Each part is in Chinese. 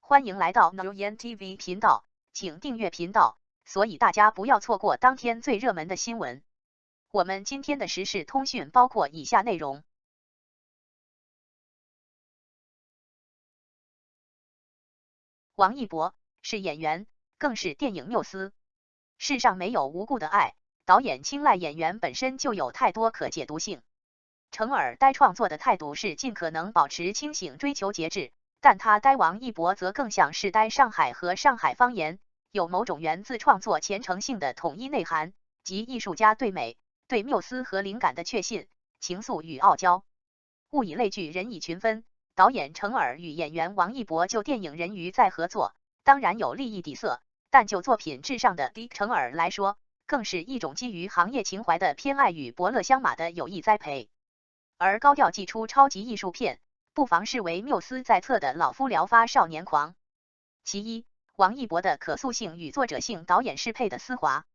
欢迎来到 Nguyen TV 频道，请订阅频道，所以大家不要错过当天最热门的新闻。我们今天的时事通讯包括以下内容：王一博是演员，更是电影缪斯。世上没有无故的爱，导演青睐演员本身就有太多可解读性。成尔呆创作的态度是尽可能保持清醒，追求节制。但他呆王一博则更像是呆上海和上海方言，有某种源自创作虔诚性的统一内涵，即艺术家对美、对缪斯和灵感的确信、情愫与傲娇。物以类聚，人以群分。导演成尔与演员王一博就电影《人鱼》在合作，当然有利益底色，但就作品质上的成尔来说，更是一种基于行业情怀的偏爱与伯乐相马的有意栽培。而高调祭出超级艺术片，不妨视为缪斯在侧的老夫聊发少年狂。其一，王一博的可塑性与作者性导演适配的丝滑。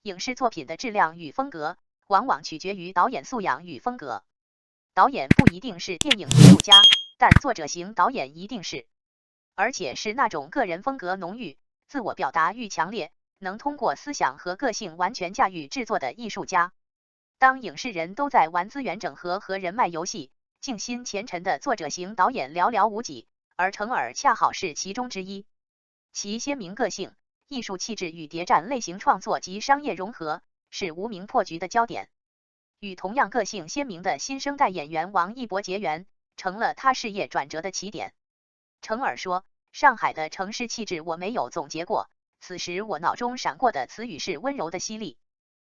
影视作品的质量与风格，往往取决于导演素养与风格。导演不一定是电影艺术家，但作者型导演一定是，而且是那种个人风格浓郁、自我表达欲强烈，能通过思想和个性完全驾驭制作的艺术家。当影视人都在玩资源整合和人脉游戏，静心虔诚的作者型导演寥寥无几，而成尔恰好是其中之一。其鲜明个性、艺术气质与谍战类型创作及商业融合，是无名破局的焦点。与同样个性鲜明的新生代演员王一博结缘，成了他事业转折的起点。成尔说：“上海的城市气质我没有总结过，此时我脑中闪过的词语是温柔的犀利。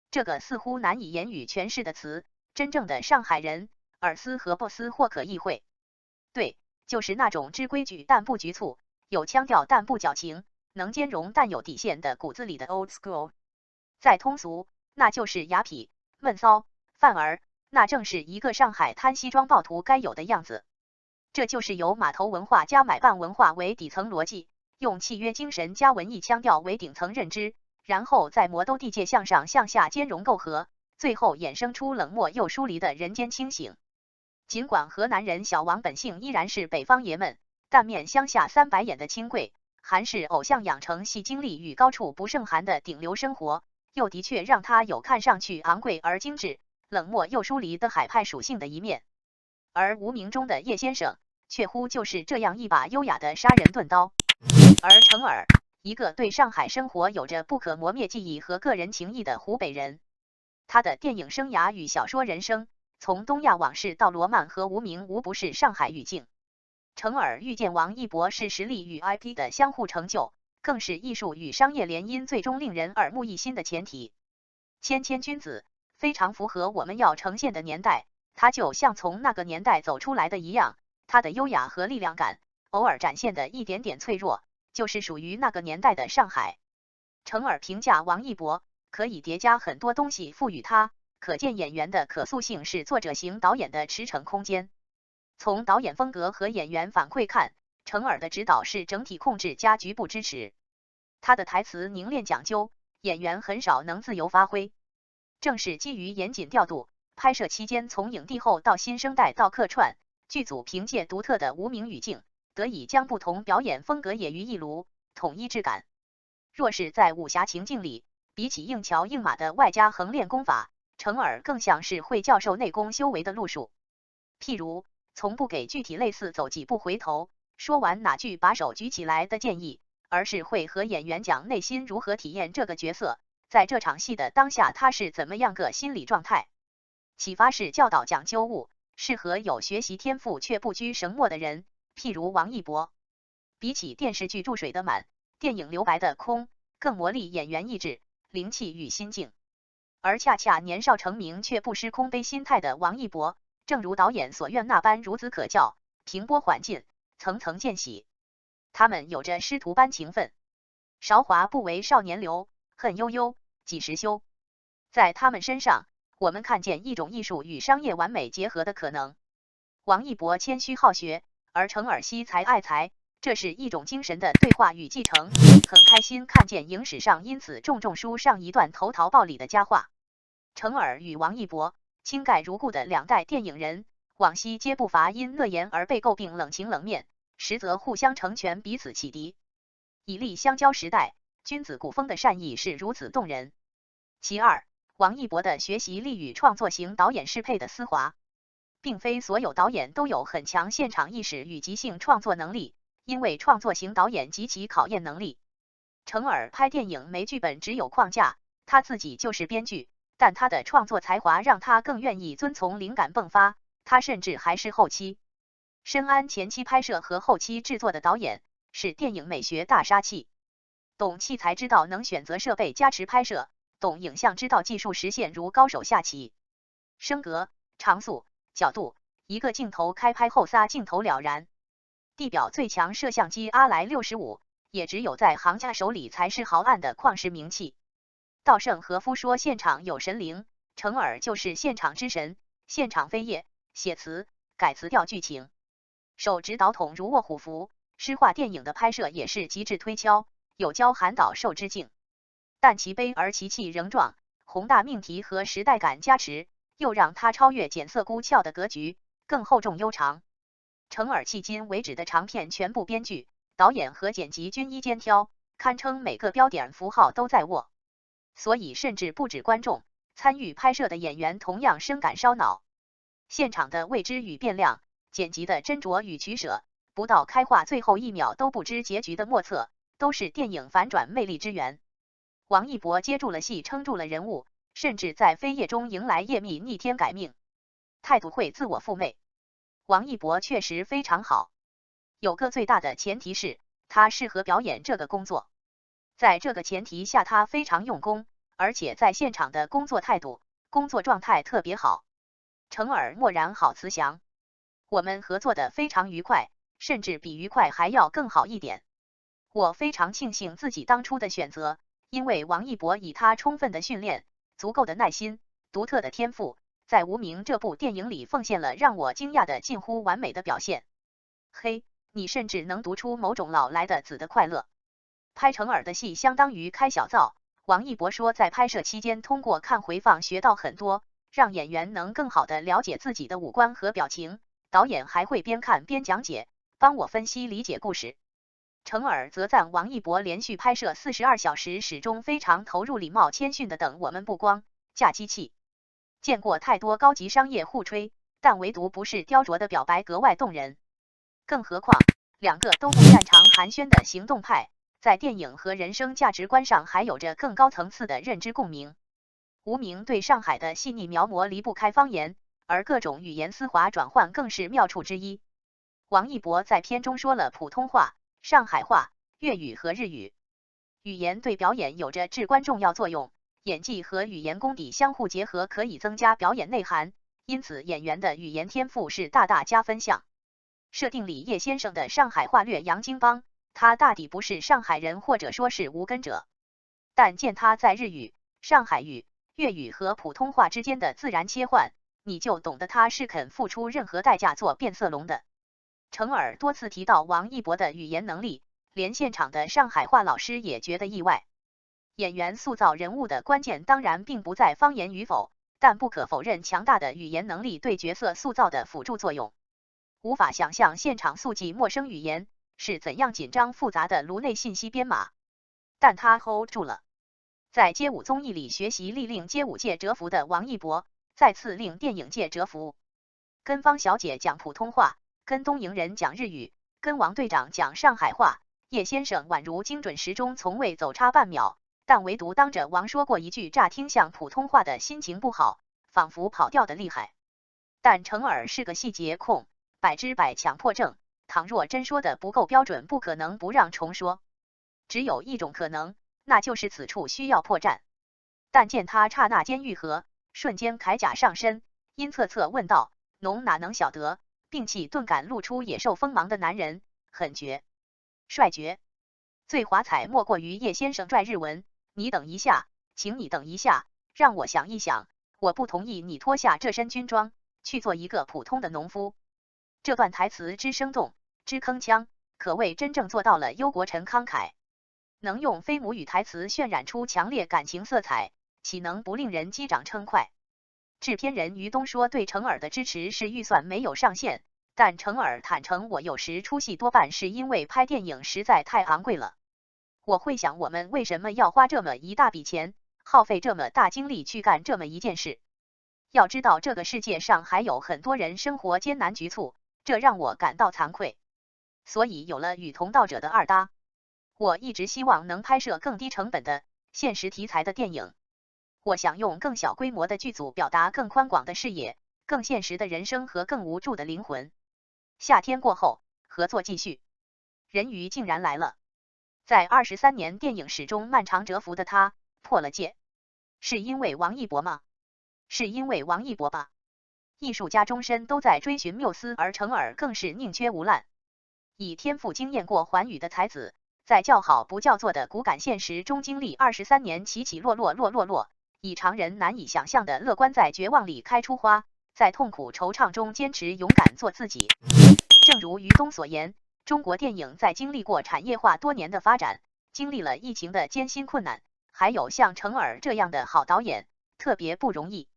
这个似乎难以言语诠释的词，真正的上海人。”尔斯和波斯或可意会，对，就是那种知规矩但不局促，有腔调但不矫情，能兼容但有底线的骨子里的 old school。再通俗，那就是雅痞、闷骚、范儿，那正是一个上海滩西装暴徒该有的样子。这就是由码头文化加买办文化为底层逻辑，用契约精神加文艺腔调为顶层认知，然后在魔都地界向上向下兼容媾和，最后衍生出冷漠又疏离的人间清醒。尽管河南人小王本性依然是北方爷们，但面乡下3白眼的清贵，韩式偶像养成系经历与高处不胜寒的顶流生活，又的确让他有看上去昂贵而精致、冷漠又疏离的海派属性的一面。而无名中的叶先生，却乎就是这样一把优雅的杀人钝刀。而成尔，一个对上海生活有着不可磨灭记忆和个人情谊的湖北人，他的电影生涯与小说人生，从东亚往事到罗曼和无名，无不是上海语境。成尔遇见王一博是实力与 IP 的相互成就，更是艺术与商业联姻最终令人耳目一新的前提。谦谦君子，非常符合我们要呈现的年代，他就像从那个年代走出来的一样，他的优雅和力量感，偶尔展现的一点点脆弱，就是属于那个年代的上海。成尔评价王一博，可以叠加很多东西赋予他，可见演员的可塑性是作者型导演的驰骋空间。从导演风格和演员反馈看，成尔的指导是整体控制加局部支持。他的台词凝练讲究，演员很少能自由发挥。正是基于严谨调度，拍摄期间从影帝后到新生代到客串，剧组凭借独特的无名语境，得以将不同表演风格野于一炉，统一质感。若是在武侠情境里，比起硬桥硬马的外加横练功法，成尔更像是会教授内功修为的路数。譬如，从不给具体类似走几步回头，说完哪句把手举起来的建议，而是会和演员讲内心如何体验这个角色，在这场戏的当下他是怎么样个心理状态。启发式教导讲究悟，适合有学习天赋却不拘绳墨的人，譬如王一博。比起电视剧注水的满，电影留白的空，更磨砺演员意志、灵气与心境。而恰恰年少成名却不失空杯心态的王一博，正如导演所愿那般孺子可教，平波缓进，层层渐喜。他们有着师徒般情分，韶华不为少年留，恨悠悠，几时休。在他们身上，我们看见一种艺术与商业完美结合的可能。王一博谦虚好学，而成尔惜才爱才，这是一种精神的对话与继承。很开心看见影史上因此重重书上一段投桃报李的佳话。成尔与王一博，倾盖如故的两代电影人，往昔皆不乏因乐言而被诟病冷情冷面，实则互相成全，彼此启迪，以立相交时代。君子古风的善意是如此动人。其二，王一博的学习力与创作型导演适配的丝滑。并非所有导演都有很强现场意识与即兴创作能力，因为创作型导演极其考验能力。成尔拍电影没剧本，只有框架，他自己就是编剧，但他的创作才华让他更愿意遵从灵感迸发，他甚至还是后期。深谙前期拍摄和后期制作的导演，是电影美学大杀器。懂器材之道，能选择设备加持拍摄；懂影像之道，技术实现如高手下棋。升格、长速、角度，一个镜头开拍后仨镜头了然。地表最强摄像机阿莱65，也只有在行家手里才是豪暗的旷世名器。稻盛和夫说现场有神灵，成尔就是现场之神，现场飞页、写词、改词调剧情，手指导筒如卧虎符。诗化电影的拍摄也是极致推敲，有教韩导受之敬，但其悲而其气仍壮，宏大命题和时代感加持，又让他超越简色孤峭的格局，更厚重悠长。成尔迄今为止的长片全部编剧、导演和剪辑均一肩挑，堪称每个标点符号都在握。所以甚至不止观众，参与拍摄的演员同样深感烧脑。现场的未知与变量，剪辑的斟酌与取舍，不到开画最后一秒都不知结局的莫测，都是电影反转魅力之源。王一博接住了戏，撑住了人物，甚至在飞页中迎来夜秘，逆天改命，态度会自我复媚。王一博确实非常好，有个最大的前提是他适合表演这个工作。在这个前提下，他非常用功，而且在现场的工作态度、工作状态特别好。成尔默然好慈祥，我们合作的非常愉快，甚至比愉快还要更好一点。我非常庆幸自己当初的选择，因为王一博以他充分的训练、足够的耐心、独特的天赋，在《无名》这部电影里奉献了让我惊讶的近乎完美的表现。嘿，你甚至能读出某种老来的子的快乐。拍成尔的戏相当于开小灶，王一博说在拍摄期间通过看回放学到很多，让演员能更好的了解自己的五官和表情，导演还会边看边讲解，帮我分析理解故事。成尔则赞王一博连续拍摄42小时始终非常投入，礼貌谦逊的等我们不光架机器，见过太多高级商业互吹，但唯独不是雕琢的表白格外动人。更何况两个都不擅长寒暄的行动派，在电影和人生价值观上还有着更高层次的认知共鸣。无名对上海的细腻描摹离不开方言，而各种语言丝滑转换更是妙处之一。王一博在片中说了普通话、上海话、粤语和日语。语言对表演有着至关重要作用，演技和语言功底相互结合，可以增加表演内涵，因此演员的语言天赋是大大加分项。设定里叶先生的上海话略洋泾浜，他大抵不是上海人，或者说是无根者，但见他在日语、上海语、粤语和普通话之间的自然切换，你就懂得他是肯付出任何代价做变色龙的。成尔多次提到王一博的语言能力，连现场的上海话老师也觉得意外。演员塑造人物的关键当然并不在方言与否，但不可否认强大的语言能力对角色塑造的辅助作用。无法想象现场速记陌生语言是怎样紧张复杂的颅内信息编码，但他 hold 住了。在街舞综艺里学习力令街舞界折服的王一博，再次令电影界折服。跟方小姐讲普通话，跟东瀛人讲日语，跟王队长讲上海话，叶先生宛如精准时钟，从未走差半秒，但唯独当着王说过一句乍听像普通话的心情不好，仿佛跑调的厉害。但成尔是个细节控，100%强迫症，倘若真说的不够标准，不可能不让重说。只有一种可能，那就是此处需要破绽。但见他刹那间愈合，瞬间铠甲上身，阴恻恻问道：“侬哪能晓得？”摒弃顿感露出野兽锋芒的男人，很绝，帅绝。最华彩莫过于叶先生拽日文：“你等一下，请你等一下，让我想一想，我不同意你脱下这身军装，去做一个普通的农夫。”这段台词之生动，之铿锵，可谓真正做到了忧国陈慷慨。能用非母语台词渲染出强烈感情色彩，岂能不令人击掌称快？制片人于东说对成尔的支持是预算没有上限，但程耳坦诚，我有时出戏多半是因为拍电影实在太昂贵了。我会想，我们为什么要花这么一大笔钱，耗费这么大精力去干这么一件事？要知道这个世界上还有很多人生活艰难局促，这让我感到惭愧。所以有了与同道者的二搭，我一直希望能拍摄更低成本的现实题材的电影。我想用更小规模的剧组表达更宽广的视野、更现实的人生和更无助的灵魂。夏天过后，合作继续。人鱼竟然来了。在23年电影史中漫长蛰伏的他破了戒，是因为王一博吗？是因为王一博吧。艺术家终身都在追寻缪斯，而程耳更是宁缺毋滥。以天赋惊艳过寰宇的才子，在叫好不叫座的骨感现实中经历23年起起落落，以常人难以想象的乐观在绝望里开出花，在痛苦惆怅中坚持勇敢做自己。正如于东所言，中国电影在经历过产业化多年的发展，经历了疫情的艰辛困难，还有像程耳这样的好导演，特别不容易。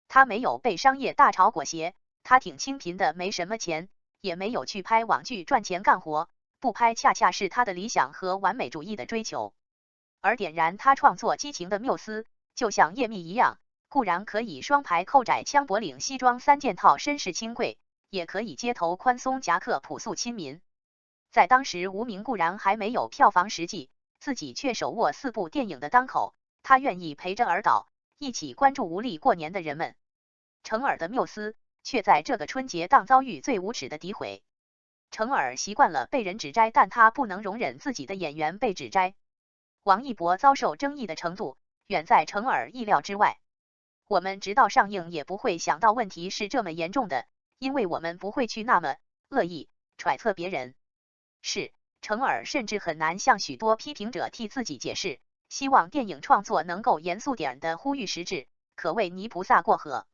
他没有被商业大潮裹挟，他挺清贫的，没什么钱，也没有去拍网剧赚钱干活，不拍恰恰是他的理想和完美主义的追求。而点燃他创作激情的缪斯，就像叶密一样，固然可以双排扣窄枪脖领西装3件套绅士清贵，也可以街头宽松夹克朴素亲民。在当时无名固然还没有票房实际，自己却手握4部电影的当口，他愿意陪着尔导一起关注无力过年的人们。程耳的缪斯却在这个春节档遭遇最无耻的诋毁。程耳习惯了被人指摘，但他不能容忍自己的演员被指摘。王一博遭受争议的程度远在程耳意料之外。我们直到上映也不会想到问题是这么严重的，因为我们不会去那么恶意揣测别人。是，程耳甚至很难向许多批评者替自己解释，希望电影创作能够严肃点的呼吁实质，可谓泥菩萨过河。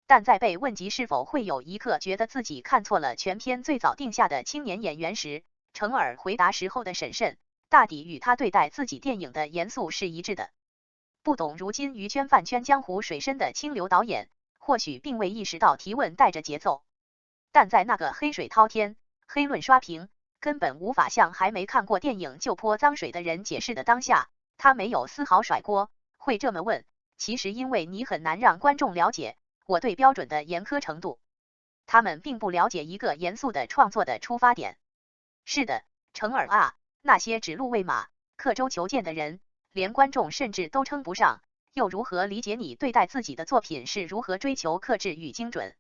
但在被问及是否会有一刻觉得自己看错了全片最早定下的青年演员时，程耳回答时候的审慎，大抵与他对待自己电影的严肃是一致的。不懂如今娱圈饭圈江湖水深的清流导演，或许并未意识到提问带着节奏，但在那个黑水滔天、黑论刷屏，根本无法向还没看过电影就泼脏水的人解释的当下，他没有丝毫甩锅。会这么问，其实因为你很难让观众了解我对标准的严苛程度，他们并不了解一个严肃的创作的出发点。是的，程耳啊，那些指鹿为马、刻舟求剑的人，连观众甚至都称不上，又如何理解你对待自己的作品是如何追求克制与精准？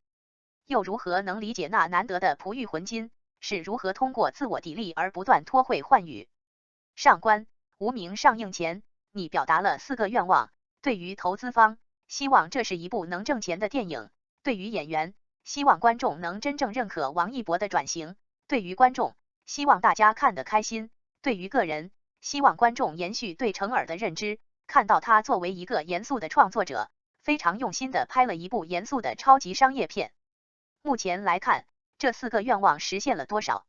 又如何能理解那难得的璞玉浑金是如何通过自我砥砺而不断脱绘换语？上官，无名上映前，你表达了4个愿望。对于投资方，希望这是一部能挣钱的电影；对于演员，希望观众能真正认可王一博的转型；对于观众，希望大家看得开心；对于个人，希望观众延续对程耳的认知，看到他作为一个严肃的创作者，非常用心的拍了一部严肃的超级商业片。目前来看，这4个愿望实现了多少？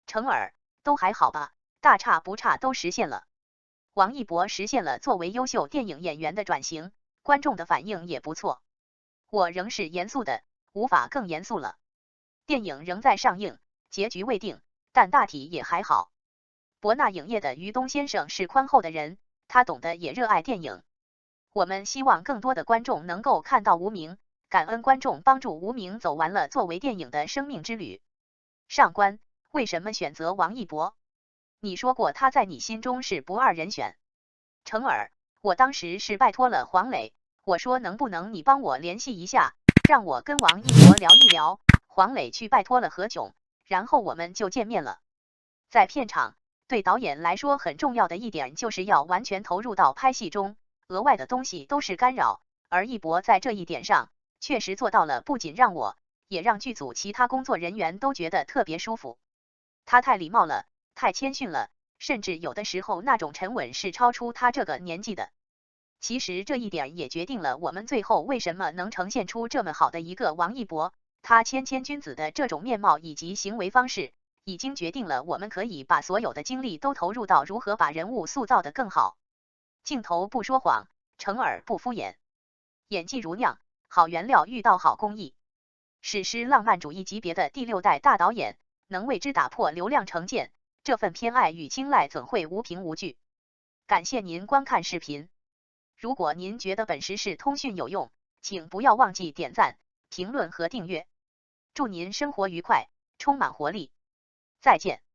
程耳都还好吧，大差不差都实现了。王一博实现了作为优秀电影演员的转型，观众的反应也不错。我仍是严肃的，无法更严肃了。电影仍在上映，结局未定，但大体也还好。博纳影业的于东先生是宽厚的人，他懂得也热爱电影。我们希望更多的观众能够看到无名，感恩观众帮助无名走完了作为电影的生命之旅。上官，为什么选择王一博？你说过他在你心中是不二人选。程耳，我当时是拜托了黄磊，我说能不能你帮我联系一下，让我跟王一博聊一聊。黄磊去拜托了何炅，然后我们就见面了。在片场，对导演来说很重要的一点就是要完全投入到拍戏中，额外的东西都是干扰，而一博在这一点上确实做到了，不仅让我，也让剧组其他工作人员都觉得特别舒服。他太礼貌了，太谦逊了，甚至有的时候那种沉稳是超出他这个年纪的。其实这一点也决定了我们最后为什么能呈现出这么好的一个王一博，他谦谦君子的这种面貌以及行为方式，已经决定了我们可以把所有的精力都投入到如何把人物塑造得更好。镜头不说谎，程耳不敷衍，演技如酿，好原料遇到好工艺。史诗浪漫主义级别的第6代大导演，能为之打破流量成见，这份偏爱与青睐怎会无凭无据？感谢您观看视频。如果您觉得本时事通讯有用，请不要忘记点赞、评论和订阅。祝您生活愉快，充满活力。再见。